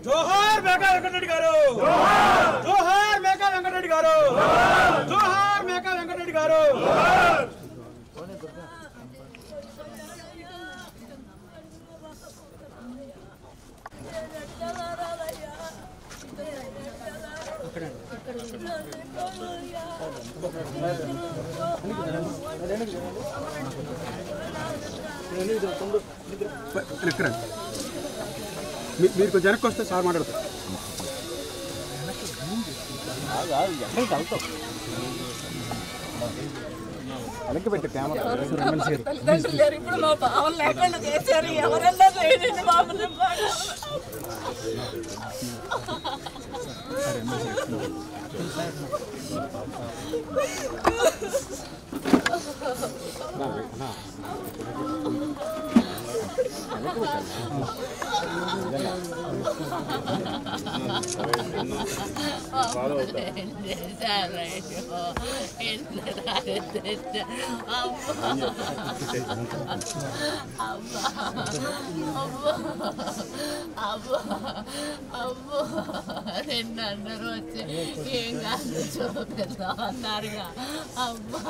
జోహార్ మేకా వెంకటరెడ్డి గారు, జోహార్ మేకా వెంకటరెడ్డి గారు, జోహార్ మేకా వెంకటరెడ్డి గారు. మీరు కొంచెం వెనక్కి వస్తే సార్ మాట్లాడతారు. వెనక్కి పెట్టి కెమెరా ఇప్పుడు మా భావం లేకుండా చేశారు. ఎవరన్నా లేదండి బాబుని. నిన్నందరూ వచ్చి ఏం కాదు చూపిద్దాం అన్నారుగా. అమ్మా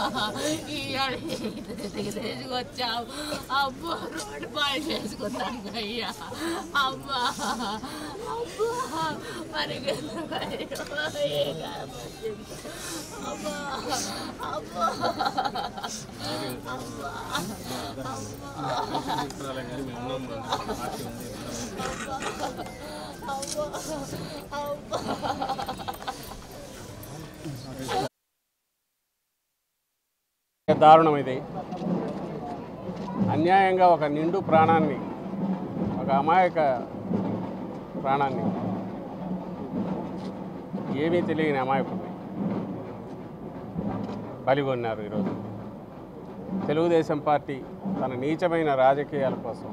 తీసుకొచ్చావు. అమ్మా రోడ్డు పాలు చేసుకున్నాను అయ్యా. అమ్మా అమ్మా మనకి అమ్మా అమ్మా దారుణం ఇది. అన్యాయంగా ఒక నిండు ప్రాణాన్ని, ఒక అమాయక ప్రాణాన్ని, ఏమీ తెలియని అమాయకుడిని బలిగొన్నారు. ఈరోజు తెలుగుదేశం పార్టీ తన నీచమైన రాజకీయాల కోసం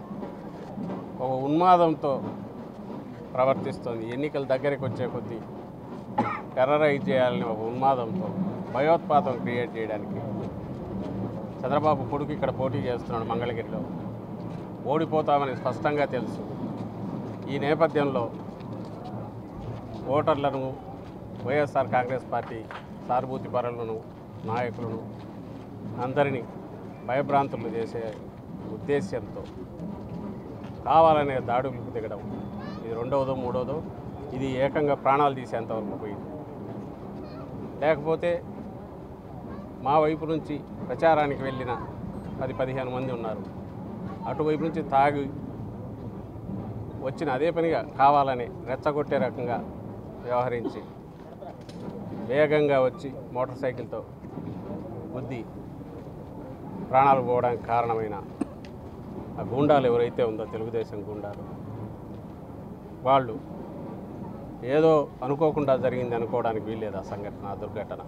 ఒక ఉన్మాదంతో ప్రవర్తిస్తోంది. ఎన్నికల దగ్గరికి వచ్చే కొద్దీ టెర్రరైజ్ చేయాలని ఒక ఉన్మాదంతో భయోత్పాతం క్రియేట్ చేయడానికి చంద్రబాబు కొడుకు ఇక్కడ పోటీ చేస్తున్నాడు మంగళగిరిలో. ఓడిపోతామని స్పష్టంగా తెలుసు. ఈ నేపథ్యంలో ఓటర్లను, వైఎస్ఆర్ కాంగ్రెస్ పార్టీ సానుభూతి పరులను, నాయకులను అందరినీ భయభ్రాంతులు చేసే ఉద్దేశ్యంతో కావాలనే దాడులకు దిగడం. ఇది రెండవదో మూడవదో, ఇది ఏకంగా ప్రాణాలు తీసేంతవరకు పోయింది. లేకపోతే మా వైపు నుంచి ప్రచారానికి వెళ్ళిన 10-15 మంది ఉన్నారు. అటువైపు నుంచి తాగి వచ్చిన అదే పనిగా కావాలని రెచ్చగొట్టే రకంగా వ్యవహరించి వేగంగా వచ్చి మోటార్ సైకిల్తో గుద్ది ప్రాణాలు పోవడానికి కారణమైన ఆ గూండాలు ఎవరైతే ఉందో, తెలుగుదేశం గూండాలు, వాళ్ళు ఏదో అనుకోకుండా జరిగింది అనుకోవడానికి వీల్లేదు. ఆ సంఘటన, ఆ దుర్ఘటన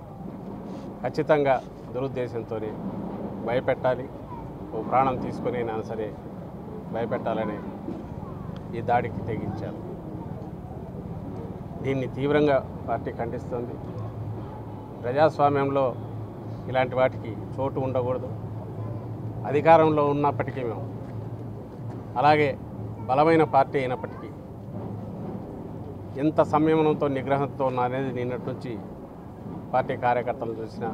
ఖచ్చితంగా దురుద్దేశంతోనే భయపెట్టాలి. ఓ ప్రాణం తీసుకునైనా సరే భయపెట్టాలని ఈ దాడికి తెగించారు. దీన్ని తీవ్రంగా పార్టీ ఖండిస్తుంది. ప్రజాస్వామ్యంలో ఇలాంటి వాటికి చోటు ఉండకూడదు. అధికారంలో ఉన్నప్పటికీ మేము, అలాగే బలమైన పార్టీ అయినప్పటికీ ఎంత సంయమనంతో, నిగ్రహంతో అనేది నిన్నటి నుంచి పార్టీ కార్యకర్తలు చూసినా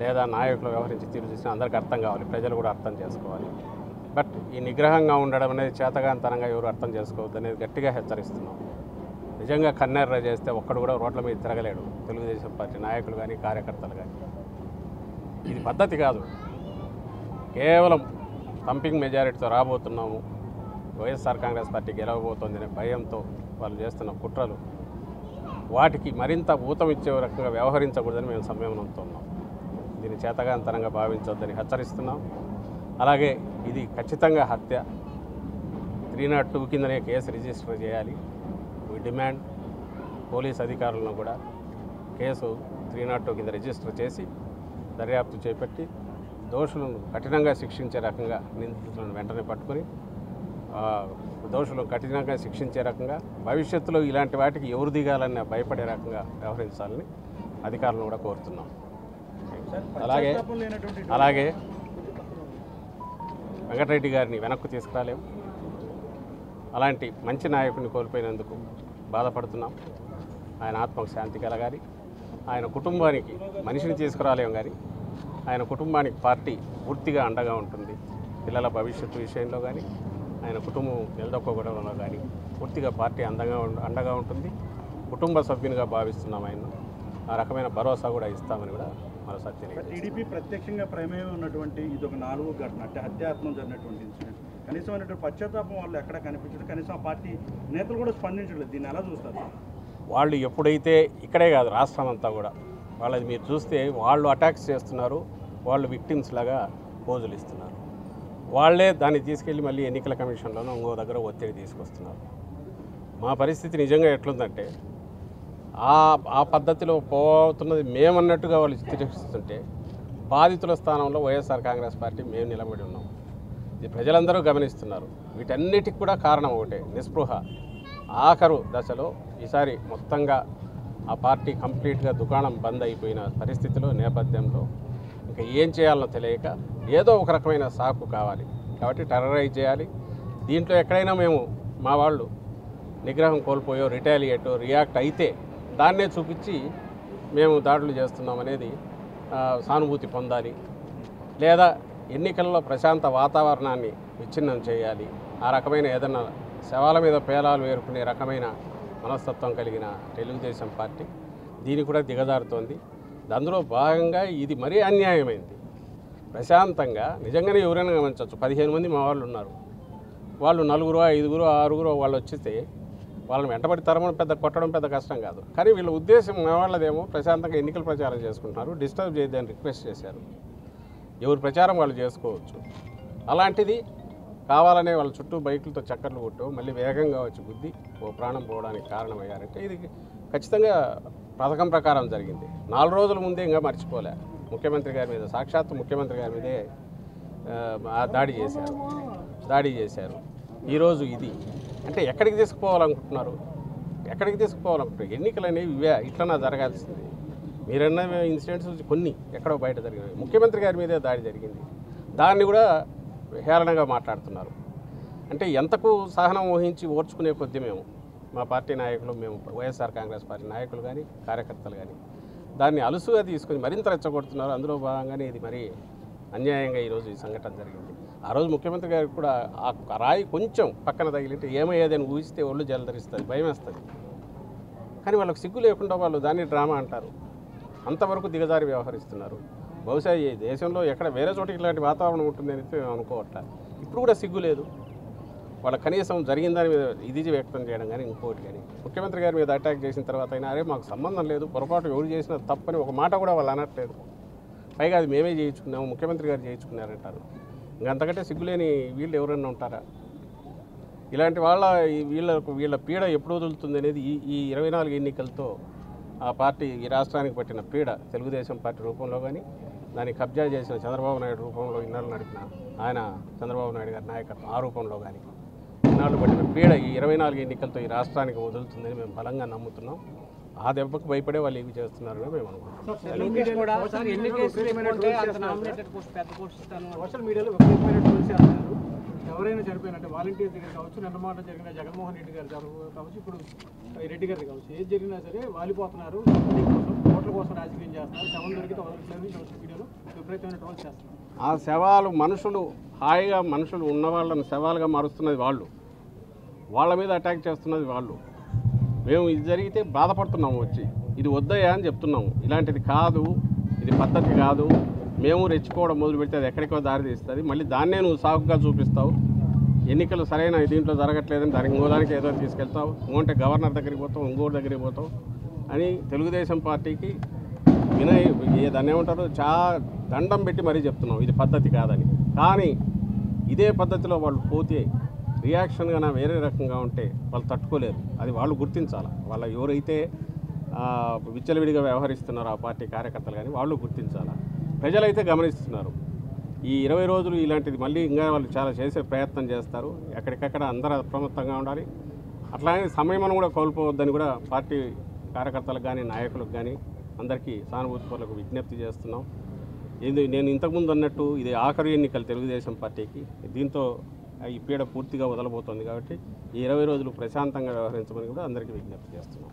లేదా నాయకులు వ్యవహరించి తీరు చూసినా అందరికీ అర్థం కావాలి, ప్రజలు కూడా అర్థం చేసుకోవాలి. బట్ ఈ నిగ్రహంగా ఉండడం అనేది చేతగానితనంగా ఎవరు అర్థం చేసుకోవద్దు అనేది గట్టిగా హెచ్చరిస్తున్నాం. నిజంగా కన్నెర్ర చేస్తే ఒక్కడు కూడా రోడ్ల మీద తిరగలేడు, తెలుగుదేశం పార్టీ నాయకులు కానీ కార్యకర్తలు కానీ. ఇది పద్ధతి కాదు. కేవలం థంపింగ్ మెజారిటీతో రాబోతున్నాము, వైఎస్ఆర్ కాంగ్రెస్ పార్టీ గెలవబోతోందనే భయంతో వాళ్ళు చేస్తున్న కుట్రలు, వాటికి మరింత ఊతం ఇచ్చే రకంగా వ్యవహరించకూడదని మేము సంయమనంతో ఉన్నాం. దీన్ని చేతగానితనంగా భావించొద్దని హెచ్చరిస్తున్నాం. అలాగే ఇది ఖచ్చితంగా హత్య. 302 కిందనే కేసు రిజిస్టర్ చేయాలి. వీ డిమాండ్ పోలీస్ అధికారులను కూడా కేసు 302 కింద రిజిస్టర్ చేసి దర్యాప్తు చేపట్టి దోషులను కఠినంగా శిక్షించే రకంగా, నిందితులను వెంటనే పట్టుకొని దోషులను కఠినంగా శిక్షించే రకంగా, భవిష్యత్తులో ఇలాంటి వాటికి ఎవరు దిగాలని భయపడే రకంగా వ్యవహరించాలని అధికారులను కూడా కోరుతున్నాం. అలాగే వెంకటరెడ్డి గారిని వెనక్కు తీసుకురాలేము. అలాంటి మంచి నాయకుడిని కోల్పోయినందుకు బాధపడుతున్నాం. ఆయన ఆత్మకు శాంతి కలగాలి. ఆయన కుటుంబానికి మనిషిని తీసుకురాలేము కానీ ఆయన కుటుంబానికి పార్టీ పూర్తిగా అండగా ఉంటుంది. పిల్లల భవిష్యత్తు విషయంలో కానీ ఆయన కుటుంబం నిలదొక్కడంలో కానీ పూర్తిగా పార్టీ అండగా ఉంటుంది. కుటుంబ సభ్యునిగా భావిస్తున్నాం. ఆయన ఆ రకమైన భరోసా కూడా ఇస్తామని కూడా మరోసారి తెలియదు. టీడీపీ ప్రత్యక్షంగా ప్రమేయం ఉన్నటువంటి ఇది ఒక 4 ఘటన అంటే హత్యాత్మం జరిగినటువంటి ఇన్సిడెంట్. కనీసమైనటువంటి పశ్చాత్తాపం వాళ్ళు ఎక్కడ కనిపించలేదు. కనీసం ఆ పార్టీ నేతలు కూడా స్పందించలేదు. దీన్ని ఎలా చూస్తారు? వాళ్ళు ఎప్పుడైతే ఇక్కడే కాదు రాష్ట్రం అంతా కూడా వాళ్ళది మీరు చూస్తే వాళ్ళు అటాక్స్ చేస్తున్నారు. వాళ్ళు విక్టిమ్స్ లాగా పోజులు ఇస్తున్నారు. వాళ్ళే దాన్ని తీసుకెళ్ళి మళ్ళీ ఎన్నికల కమిషన్లోనూ ఇంకో దగ్గర ఒత్తిడి తీసుకొస్తున్నారు. మా పరిస్థితి నిజంగా ఎట్లుందంటే ఆ పద్ధతిలో పోతున్నది మేమన్నట్టుగా వాళ్ళు చిత్రీకరిస్తుంటే బాధితుల స్థానంలో వైఎస్ఆర్ కాంగ్రెస్ పార్టీ మేము నిలబడి ఉన్నాం. ఇది ప్రజలందరూ గమనిస్తున్నారు. వీటన్నిటికి కూడా కారణం ఒకటే, నిస్పృహ. ఆఖరు దశలో ఈసారి మొత్తంగా ఆ పార్టీ కంప్లీట్గా దుకాణం బంద్ అయిపోయిన పరిస్థితిలో నేపథ్యంలో ఇంకా ఏం చేయాలనో తెలియక ఏదో ఒక రకమైన సాకు కావాలి కాబట్టి టెర్రరైజ్ చేయాలి. దీంట్లో ఎక్కడైనా మేము మా వాళ్ళు నిగ్రహం కోల్పోయో రియాక్ట్ అయితే దాన్నే చూపించి మేము దాడులు చేస్తున్నాం అనేది సానుభూతి పొందాలి. లేదా ఎన్నికల్లో ప్రశాంత వాతావరణాన్ని విచ్ఛిన్నం చేయాలి. ఆ రకమైన ఏదన్నా శవాల మీద పేలాలు వేరుకునే రకమైన మనస్తత్వం కలిగిన తెలుగుదేశం పార్టీ దీన్ని కూడా దిగజారుతోంది. అందులో భాగంగా ఇది మరీ అన్యాయమైంది. ప్రశాంతంగా నిజంగానే ఎవరైనా గమనించవచ్చు. 15 మంది మా వాళ్ళు ఉన్నారు. వాళ్ళు 4, 5, 6 వాళ్ళు వచ్చితే వాళ్ళని వెంటబడి తరమడం కొట్టడం పెద్ద కష్టం కాదు. కానీ వీళ్ళ ఉద్దేశం మా వాళ్ళదేమో ప్రశాంతంగా ఎన్నికల ప్రచారం చేసుకుంటున్నారు. డిస్టర్బ్ చేయదని రిక్వెస్ట్ చేశారు. ఎవరి ప్రచారం వాళ్ళు చేసుకోవచ్చు. అలాంటిది కావాలనే వాళ్ళ చుట్టూ బైకులతో చక్కర్లు కొట్టు మళ్ళీ వేగంగా వచ్చి గుద్ది ఓ ప్రాణం పోవడానికి కారణమయ్యారంటే ఇది ఖచ్చితంగా పథకం ప్రకారం జరిగింది. 4 రోజుల ముందే ఇంకా మర్చిపోలే. ముఖ్యమంత్రి గారి మీద సాక్షాత్తు ముఖ్యమంత్రి గారి మీదే దాడి చేశారు. ఈరోజు ఇది అంటే ఎక్కడికి తీసుకుపోవాలనుకుంటున్నారు? ఎన్నికలు అనేవి ఇవే ఇట్లన్నా జరగాల్సింది. మీరన్న ఇన్సిడెంట్స్ కొన్ని ఎక్కడో బయట జరిగినాయి. ముఖ్యమంత్రి గారి మీదే దాడి జరిగింది. దాన్ని కూడా హేళనగా మాట్లాడుతున్నారు. అంటే ఎంతకు సహనం వహించి ఓర్చుకునే కొద్దీ మా పార్టీ నాయకులు వైఎస్ఆర్ కాంగ్రెస్ పార్టీ నాయకులు కానీ కార్యకర్తలు కానీ దాన్ని అలుసుగా తీసుకొని మరింత రెచ్చగొడుతున్నారు. అందులో భాగంగానే ఇది మరి అన్యాయంగా ఈరోజు ఈ సంఘటన జరిగింది. ఆ రోజు ముఖ్యమంత్రి గారికి కూడా ఆ రాయి కొంచెం పక్కన తగిలింటే ఏమయ్యేదని ఊహిస్తే ఒళ్ళు జలధరిస్తుంది, భయం వేస్తుంది. కానీ వాళ్ళకి సిగ్గు లేకుండా వాళ్ళు దాన్ని డ్రామా అంటారు. అంతవరకు దిగజారి వ్యవహరిస్తున్నారు. బహుశా ఈ దేశంలో ఎక్కడ వేరే చోట ఇలాంటి వాతావరణం ఉంటుందని మేము అనుకోవట్లే. ఇప్పుడు కూడా సిగ్గు లేదు. వాళ్ళ కనీసం జరిగిన దాని మీద ఇది వ్యక్తం చేయడం కానీ ఇంకోటి కానీ ముఖ్యమంత్రి గారి మీద అటాక్ చేసిన తర్వాత అయినా అరే మాకు సంబంధం లేదు, పొరపాటు ఎవరు చేసినా తప్పని ఒక మాట కూడా వాళ్ళు అనట్లేదు. పైగా అది మేమే చేయించుకున్నాము, ముఖ్యమంత్రి గారు చేయించుకున్నారంటారు. ఇంకంతకంటే సిగ్గులేని వీళ్ళు ఎవరైనా ఉంటారా? ఇలాంటి వీళ్ళ పీడ ఎప్పుడు వదులుతుంది అనేది ఈ 24 ఎన్నికలతో ఆ పార్టీ ఈ రాష్ట్రానికి పట్టిన పీడ తెలుగుదేశం పార్టీ రూపంలో కానీ దాన్ని కబ్జా చేసిన చంద్రబాబు నాయుడు రూపంలో ఇన్నాళ్ళు నడిపిన ఆయన చంద్రబాబు నాయుడు గారి నాయకత్వం ఆ రూపంలో కానీ ఇన్నాళ్ళు పట్టిన పీడ ఈ 24 ఎన్నికలతో ఈ రాష్ట్రానికి వదులుతుందని మేము బలంగా నమ్ముతున్నాం. ఆ దెబ్బకు భయపడే వాళ్ళు ఏమి చేస్తున్నారని మేము అనుకుంటున్నాం. సోషల్ మీడియాలో విపరీతమైన ట్రోల్స్ చేస్తున్నారు. ఎవరైనా చనిపోయినట్టే వాలంటీర్ దగ్గర కావచ్చు, నిన్నమాట జరిగిన జగన్మోహన్ రెడ్డి గారు కావచ్చు, ఇప్పుడు రెడ్డి గారి కావచ్చు, ఏది జరిగినా సరే వాలిపోతున్నారు. ఓట్ల కోసం రాజకీయం చేస్తున్నారు. శవం దొరికితే వదలట్లేదు. సోషల్ మీడియాలో విపరీతమైన ట్రోల్స్ చేస్తున్నారు. ఆ శవాలు హాయిగా మనుషులు ఉన్న వాళ్ళని శవాలుగా మారుస్తున్నది వాళ్ళు, వాళ్ళ మీద అటాక్ చేస్తున్నది వాళ్ళు. మేము ఇది జరిగితే బాధపడుతున్నాము. వచ్చి ఇది వద్దయ్యా అని చెప్తున్నాము. ఇలాంటిది కాదు, ఇది పద్ధతి కాదు. మేము రెచ్చిపోవడం మొదలు పెడితే అది ఎక్కడికో దారి తీస్తుంది. మళ్ళీ దాన్నే నువ్వు సాకుగా చూపిస్తావు. ఎన్నికలు సరైన దీంట్లో జరగట్లేదని దానికి ఇంకోదానికి ఏదో తీసుకెళ్తావు. ఇంకోంటే గవర్నర్ దగ్గరికి పోతావు, ఇంకోటి దగ్గరికి పోతావు అని తెలుగుదేశం పార్టీకి దాన్ని ఏమంటారు దండం పెట్టి మరీ చెప్తున్నాం ఇది పద్ధతి కాదని. కానీ ఇదే పద్ధతిలో వాళ్ళు పోతే రియాక్షన్గా వేరే రకంగా ఉంటే వాళ్ళు తట్టుకోలేరు. అది వాళ్ళు గుర్తించాలి. వాళ్ళ ఎవరైతే విచ్చలవిడిగా వ్యవహరిస్తున్నారో ఆ పార్టీ కార్యకర్తలు కానీ వాళ్ళు గుర్తించాలి. ప్రజలైతే గమనిస్తున్నారు. ఈ 20 రోజులు ఇలాంటిది మళ్ళీ ఇంకా వాళ్ళు చాలా చేసే ప్రయత్నం చేస్తారు. ఎక్కడికక్కడ అందరూ అప్రమత్తంగా ఉండాలి. అట్లాగే సమయం కూడా కోల్పోవద్దని కూడా పార్టీ కార్యకర్తలకు కానీ నాయకులకు కానీ అందరికీ సానుభూతిపరులకు విజ్ఞప్తి చేస్తున్నాం. నేను ఇంతకుముందు అన్నట్టు ఇది ఆఖరి ఎన్నికలు తెలుగుదేశం పార్టీకి. దీంతో ఈ పీడ పూర్తిగా వదలబోతోంది కాబట్టి ఈ 20 రోజులు ప్రశాంతంగా వ్యవహరించమని కూడా అందరికీ విజ్ఞప్తి చేస్తున్నాం.